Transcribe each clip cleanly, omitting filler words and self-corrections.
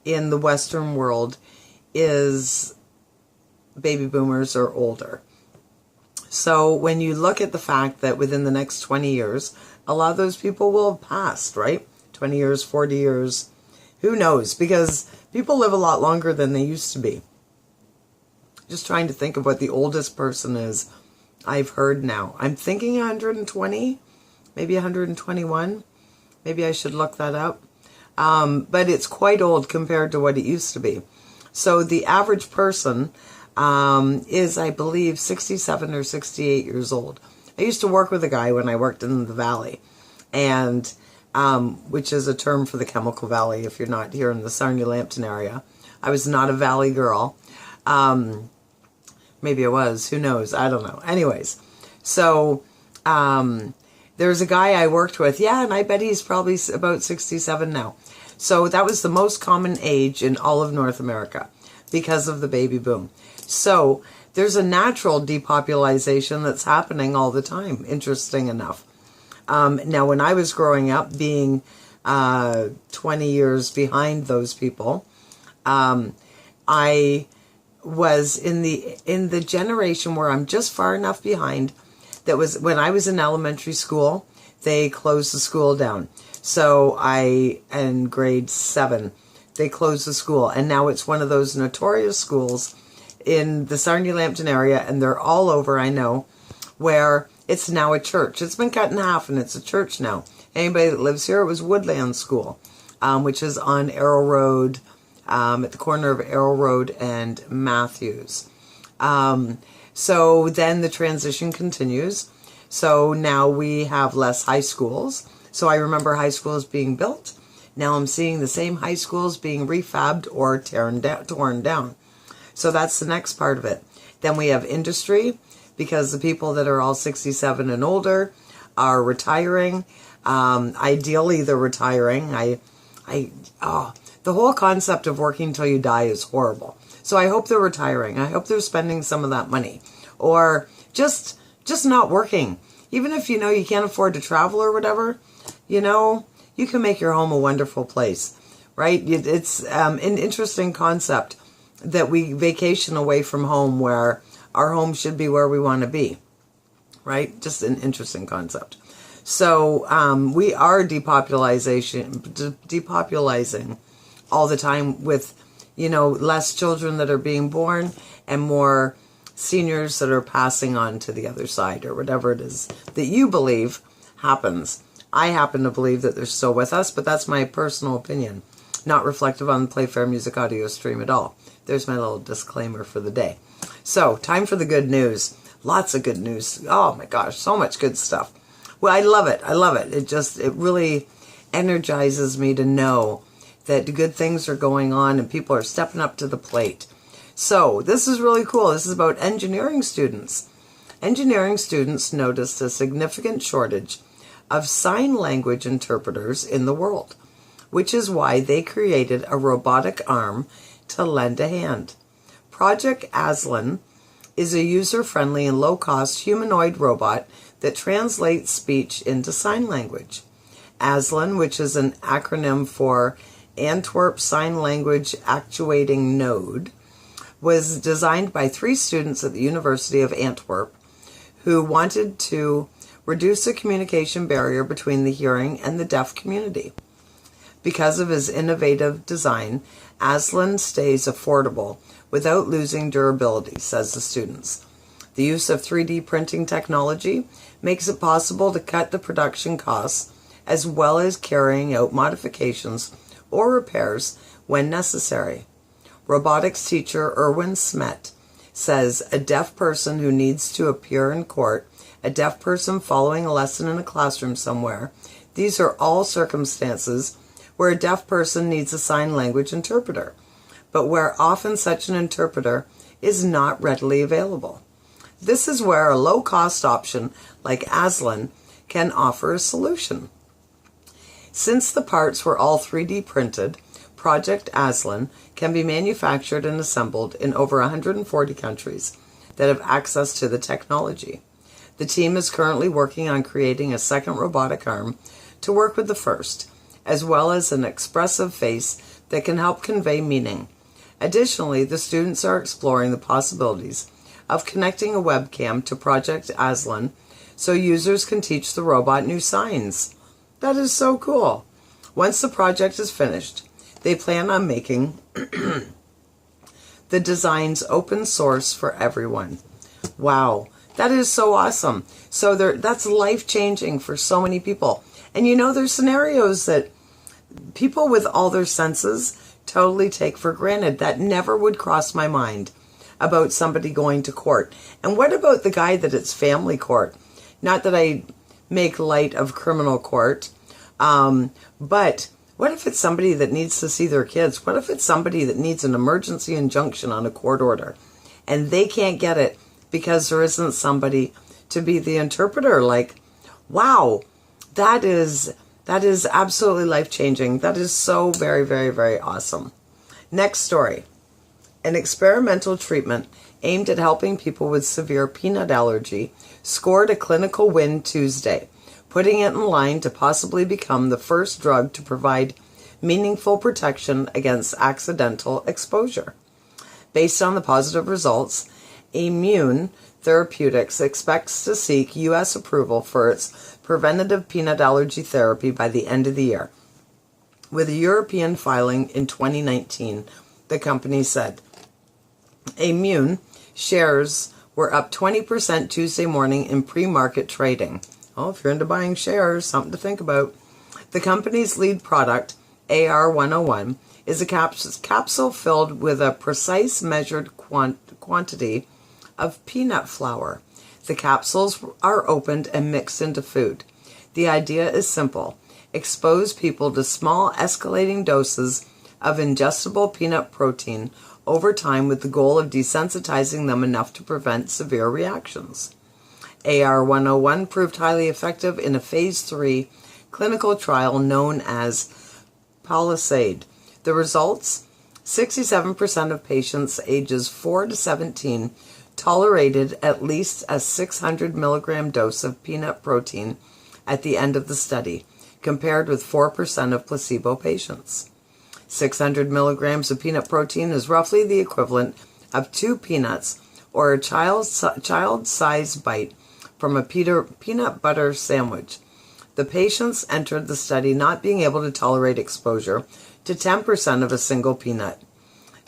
in the Western world is baby boomers or older. So when you look at the fact that within the next 20 years, a lot of those people will have passed, right? 20 years, 40 years, who knows? Because people live a lot longer than they used to be. Just trying to think of what the oldest person is I've heard now. I'm thinking 120, maybe 121. Maybe I should look that up. But it's quite old compared to what it used to be. So the average person is, I believe, 67 or 68 years old. I used to work with a guy when I worked in the Valley, and which is a term for the Chemical Valley if you're not here in the Sarnia-Lambton area. I was not a Valley girl. Maybe I was. Who knows? I don't know. Anyways, so there's a guy I worked with. Yeah, and I bet he's probably about 67 now. So that was the most common age in all of North America because of the baby boom. So there's a natural depopulation that's happening all the time, interesting enough. Now, when I was growing up, being 20 years behind those people, I was in the generation where I'm just far enough behind. That was when I was in elementary school, they closed the school down. So in grade 7, they closed the school. And now it's one of those notorious schools in the Sarnia-Lambton area, and they're all over, I know, where it's now a church. It's been cut in half, and it's a church now. Anybody that lives here, it was Woodland School, which is on Arrow Road, at the corner of Arrow Road and Matthews. So then the transition continues. So now we have less high schools. So I remember high schools being built. Now I'm seeing the same high schools being refabbed or torn down. So that's the next part of it. Then we have industry, because the people that are all 67 and older are retiring. Ideally, they're retiring. The whole concept of working till you die is horrible. So I hope they're retiring. I hope they're spending some of that money, or just not working. Even if you can't afford to travel or whatever, you can make your home a wonderful place, right? It's an interesting concept that we vacation away from home, where our home should be where we want to be, right? Just an interesting concept. So we are depopulizing all the time with, less children that are being born and more seniors that are passing on to the other side, or whatever it is that you believe happens. I happen to believe that they're still with us, but that's my personal opinion, not reflective on the Playfair Music audio stream at all. There's my little disclaimer for the day. So, time for the good news. Lots of good news. Oh my gosh, so much good stuff. Well, I love it. I love it. It really energizes me to know that good things are going on and people are stepping up to the plate. So, this is really cool. This is about engineering students. Engineering students noticed a significant shortage of sign language interpreters in the world, which is why they created a robotic arm to lend a hand. Project Aslan is a user-friendly and low-cost humanoid robot that translates speech into sign language. Aslan, which is an acronym for Antwerp Sign Language Actuating Node, was designed by 3 students at the University of Antwerp who wanted to reduce the communication barrier between the hearing and the deaf community. Because of his innovative design, Aslan stays affordable without losing durability, says the students. The use of 3D printing technology makes it possible to cut the production costs, as well as carrying out modifications or repairs when necessary. Robotics teacher Erwin Smet says a deaf person who needs to appear in court, a deaf person following a lesson in a classroom somewhere, these are all circumstances where a deaf person needs a sign language interpreter, but where often such an interpreter is not readily available. This is where a low-cost option like Aslan can offer a solution. Since the parts were all 3D printed, Project Aslan can be manufactured and assembled in over 140 countries that have access to the technology. The team is currently working on creating a second robotic arm to work with the first, as well as an expressive face that can help convey meaning. Additionally, the students are exploring the possibilities of connecting a webcam to Project Aslan so users can teach the robot new signs. That is so cool. Once the project is finished, they plan on making the designs open source for everyone. Wow, that is so awesome. So that's life-changing for so many people. And there's scenarios that people with all their senses totally take for granted. That never would cross my mind about somebody going to court. And what about the guy that it's family court? Not that I make light of criminal court, but what if it's somebody that needs to see their kids? What if it's somebody that needs an emergency injunction on a court order and they can't get it because there isn't somebody to be the interpreter? Like, wow, that is absolutely life-changing. That is so very, very, very awesome. Next story. An experimental treatment aimed at helping people with severe peanut allergy scored a clinical win Tuesday, putting it in line to possibly become the first drug to provide meaningful protection against accidental exposure. Based on the positive results, Immune Therapeutics expects to seek U.S. approval for its preventative peanut allergy therapy by the end of the year, with a European filing in 2019, the company said. Immune shares were up 20% Tuesday morning in pre-market trading. Oh, if you're into buying shares, something to think about. The company's lead product, AR101, is a capsule filled with a precise measured quantity of peanut flour. The capsules are opened and mixed into food. The idea is simple. Expose people to small escalating doses of ingestible peanut protein over time with the goal of desensitizing them enough to prevent severe reactions. AR101 proved highly effective in a phase 3 clinical trial known as Palisade. The results? 67% of patients ages 4 to 17 tolerated at least a 600 milligram dose of peanut protein at the end of the study, compared with 4% of placebo patients. 600 milligrams of peanut protein is roughly the equivalent of 2 peanuts or a child-sized bite from a peanut butter sandwich. The patients entered the study not being able to tolerate exposure to 10% of a single peanut.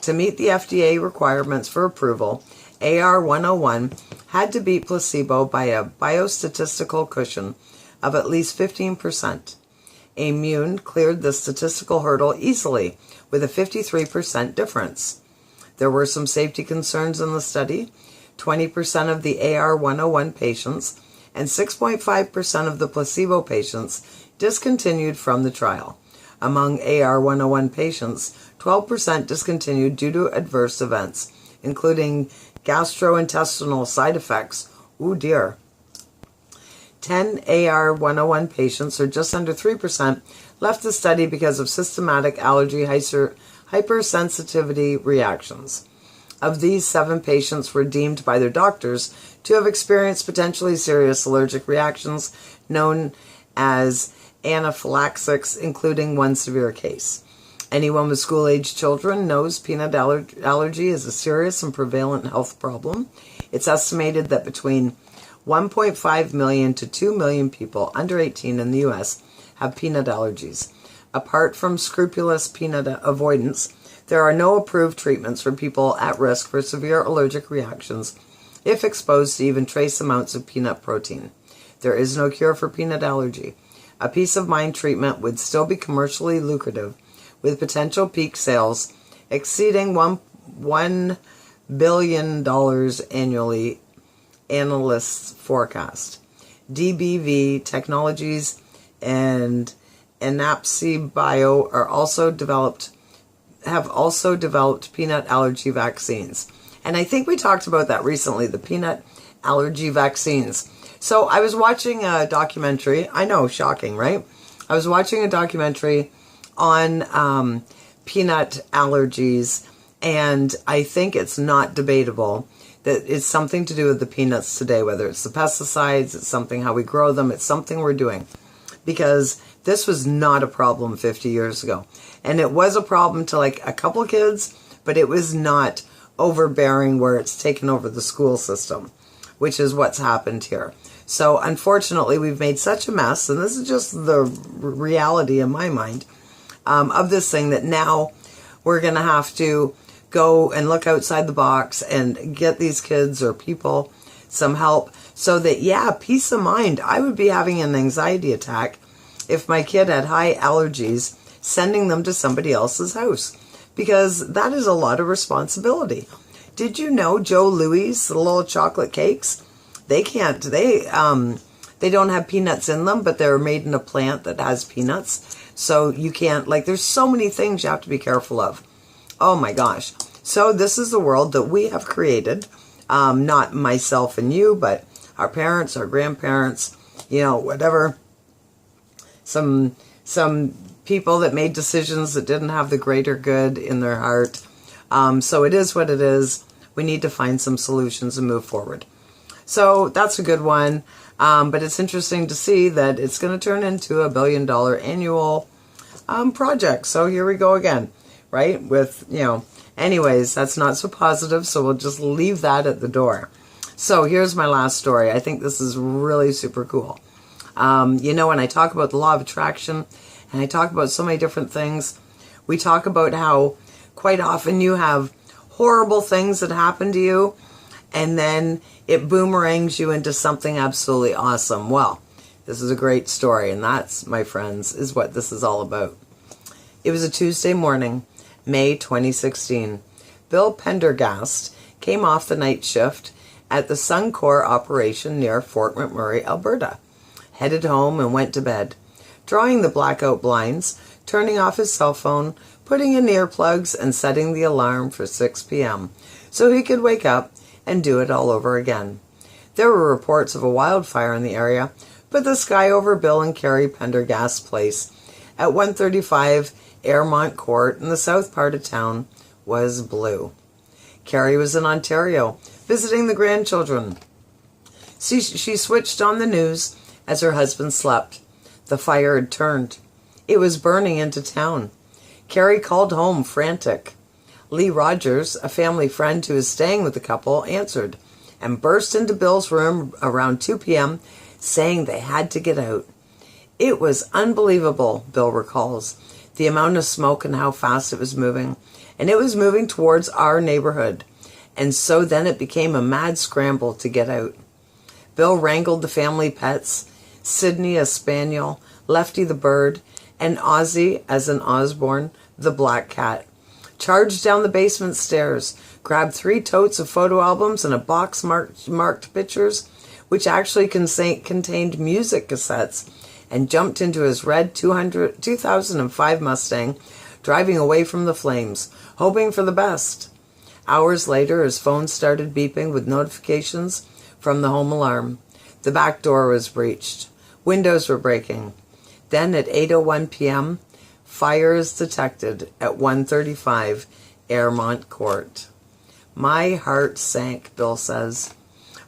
To meet the FDA requirements for approval, AR101 had to beat placebo by a biostatistical cushion of at least 15%. Immune cleared the statistical hurdle easily with a 53% difference. There were some safety concerns in the study. 20% of the AR101 patients and 6.5% of the placebo patients discontinued from the trial. Among AR101 patients, 12% discontinued due to adverse events, including gastrointestinal side effects. Ooh dear. 10 AR101 patients, or just under 3%, left the study because of systematic allergy hypersensitivity reactions. Of these, 7 patients were deemed by their doctors to have experienced potentially serious allergic reactions known as anaphylaxis, including 1 severe case. Anyone with school-age children knows peanut allergy is a serious and prevalent health problem. It's estimated that between 1.5 million to 2 million people under 18 in the U.S. have peanut allergies. Apart from scrupulous peanut avoidance, there are no approved treatments for people at risk for severe allergic reactions if exposed to even trace amounts of peanut protein. There is no cure for peanut allergy. A peace of mind treatment would still be commercially lucrative, with potential peak sales exceeding $1 billion annually, analysts forecast. DBV Technologies and Anapsi Bio have also developed peanut allergy vaccines. And I think we talked about that recently, the peanut allergy vaccines. So I was watching a documentary. I know, shocking, right? I was watching a documentary on peanut allergies, and I think it's not debatable that it's something to do with the peanuts today, whether it's the pesticides, it's something how we grow them, it's something we're doing. Because This was not a problem 50 years ago. And it was a problem to like a couple kids, but it was not overbearing where it's taken over the school system, which is what's happened here. So unfortunately, we've made such a mess, and this is just the reality in my mind, of this thing, that now we're going to have to go and look outside the box and get these kids or people some help so that, yeah, peace of mind. I would be having an anxiety attack if my kid had high allergies, sending them to somebody else's house, because that is a lot of responsibility. Did you know Joe Louis, the little chocolate cakes, they don't have peanuts in them, but they're made in a plant that has peanuts. So you can't, like, there's so many things you have to be careful of. Oh my gosh. So this is the world that we have created. Not myself and you, but our parents, our grandparents, whatever. Some people that made decisions that didn't have the greater good in their heart. So it is what it is. We need to find some solutions and move forward. So that's a good one. But it's interesting to see that it's going to turn into $1 billion annual project. So here we go again, right? With, anyways, that's not so positive. So we'll just leave that at the door. So here's my last story. I think this is really super cool. When I talk about the law of attraction and I talk about so many different things, we talk about how quite often you have horrible things that happen to you, and then it boomerangs you into something absolutely awesome. Well, this is a great story, and that's, my friends, is what this is all about. It was a Tuesday morning, May 2016. Bill Pendergast came off the night shift at the Suncor operation near Fort McMurray, Alberta, headed home and went to bed, drawing the blackout blinds, turning off his cell phone, putting in earplugs, and setting the alarm for 6 p.m. so he could wake up and do it all over again. There were reports of a wildfire in the area, but the sky over Bill and Carrie Pendergast's place at 135 Airmont Court in the south part of town was blue. Carrie was in Ontario, visiting the grandchildren. She switched on the news as her husband slept. The fire had turned. It was burning into town. Carrie called home frantic. Lee Rogers, a family friend who was staying with the couple, answered and burst into Bill's room around 2 p.m., saying they had to get out. It was unbelievable, Bill recalls, the amount of smoke and how fast it was moving. And it was moving towards our neighborhood. And so then it became a mad scramble to get out. Bill wrangled the family pets, Sydney, a spaniel, Lefty the bird, and Ozzy, as in Osborne, the black cat. Charged down the basement stairs, grabbed 3 totes of photo albums and a box marked pictures, which actually contained music cassettes, and jumped into his red 2005 Mustang, driving away from the flames, hoping for the best. Hours later, his phone started beeping with notifications from the home alarm. The back door was breached. Windows were breaking. Then at 8:01 p.m., fire is detected at 135 Airmont Court. My heart sank, Bill says.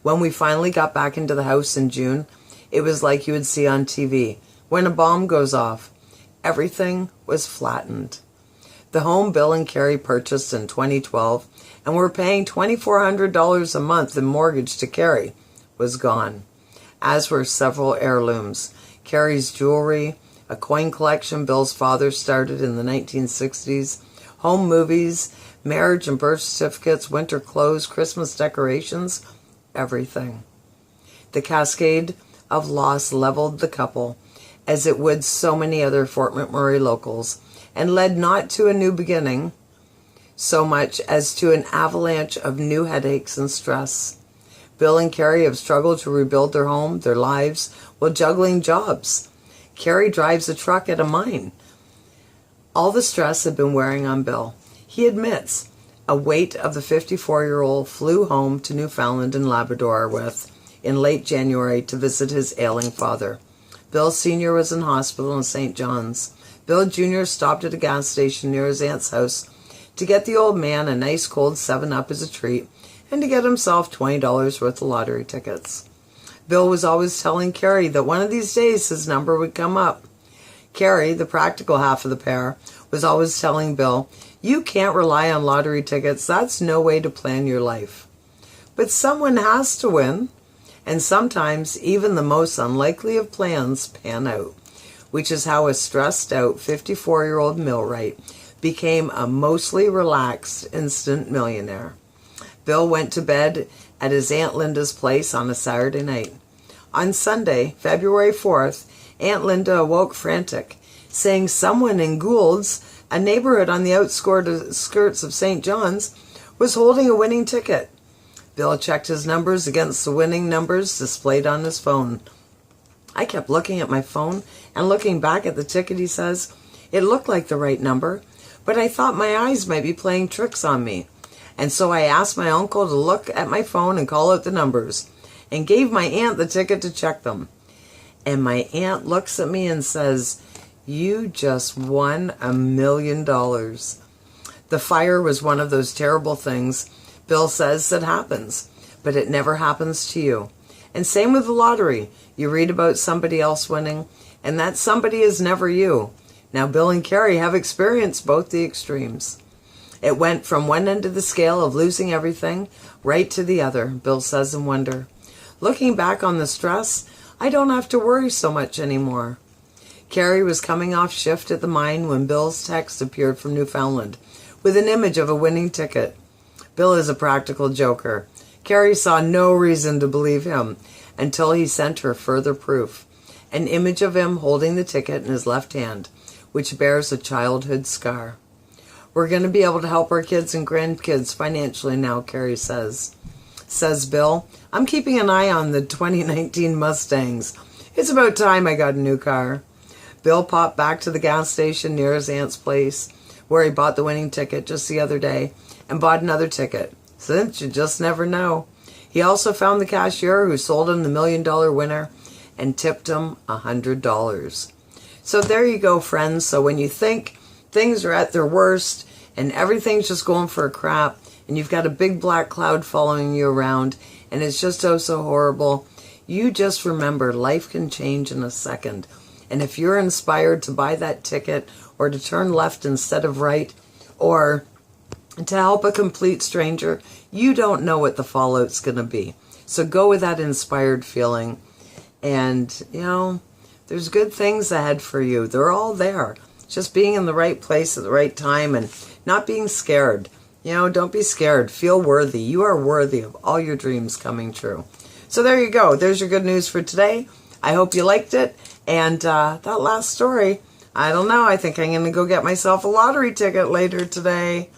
When we finally got back into the house in June, it was like you would see on TV when a bomb goes off. Everything was flattened. The home Bill and Carrie purchased in 2012 and were paying $2,400 a month in mortgage to Carrie was gone, as were several heirlooms. Carrie's jewelry, a coin collection Bill's father started in the 1960s, home movies, marriage and birth certificates, winter clothes, Christmas decorations, everything. The cascade of loss leveled the couple, as it would so many other Fort McMurray locals, and led not to a new beginning so much as to an avalanche of new headaches and stress. Bill and Carrie have struggled to rebuild their home, their lives, while juggling jobs. Carrie drives a truck at a mine. All the stress had been wearing on Bill. He admits a weight of the 54-year-old flew home to Newfoundland and Labrador in late January to visit his ailing father. Bill Sr. was in hospital in St. John's. Bill Jr. stopped at a gas station near his aunt's house to get the old man a nice cold 7-Up as a treat and to get himself $20 worth of lottery tickets. Bill was always telling Carrie that one of these days his number would come up. Carrie, the practical half of the pair, was always telling Bill, "You can't rely on lottery tickets. That's no way to plan your life." But someone has to win, and sometimes even the most unlikely of plans pan out, which is how a stressed-out 54-year-old millwright became a mostly relaxed instant millionaire. Bill went to bed at his Aunt Linda's place on a Saturday night. On Sunday, February 4th, Aunt Linda awoke frantic, saying someone in Gould's, a neighborhood on the outskirts of St. John's, was holding a winning ticket. Bill checked his numbers against the winning numbers displayed on his phone. "I kept looking at my phone and looking back at the ticket," he says. "It looked like the right number, but I thought my eyes might be playing tricks on me. And so I asked my uncle to look at my phone and call out the numbers, and gave my aunt the ticket to check them. And my aunt looks at me and says, 'You just won $1 million.' The fire was one of those terrible things Bill says that happens, but it never happens to you. And same with the lottery. You read about somebody else winning, and that somebody is never you. Now Bill and Carrie have experienced both the extremes. It went from one end of the scale of losing everything right to the other," Bill says in wonder. "Looking back on the stress, I don't have to worry so much anymore." Carrie was coming off shift at the mine when Bill's text appeared from Newfoundland with an image of a winning ticket. Bill is a practical joker. Carrie saw no reason to believe him until he sent her further proof, an image of him holding the ticket in his left hand, which bears a childhood scar. "We're going to be able to help our kids and grandkids financially now," Carrie says. Says Bill, "I'm keeping an eye on the 2019 Mustangs. It's about time I got a new car." Bill popped back to the gas station near his aunt's place, where he bought the winning ticket just the other day, and bought another ticket, since you just never know. He also found the cashier who sold him the $1 million winner and tipped him $100. So there you go, friends. So when you think things are at their worst and everything's just going for a crap, and you've got a big black cloud following you around, and it's just oh so horrible, you just remember life can change in a second. And if you're inspired to buy that ticket, or to turn left instead of right, or to help a complete stranger, you don't know what the fallout's going to be. So go with that inspired feeling. And, there's good things ahead for you. They're all there. Just being in the right place at the right time and not being scared. Don't be scared. Feel worthy. You are worthy of all your dreams coming true. So there you go. There's your good news for today. I hope you liked it. And that last story, I don't know. I think I'm going to go get myself a lottery ticket later today.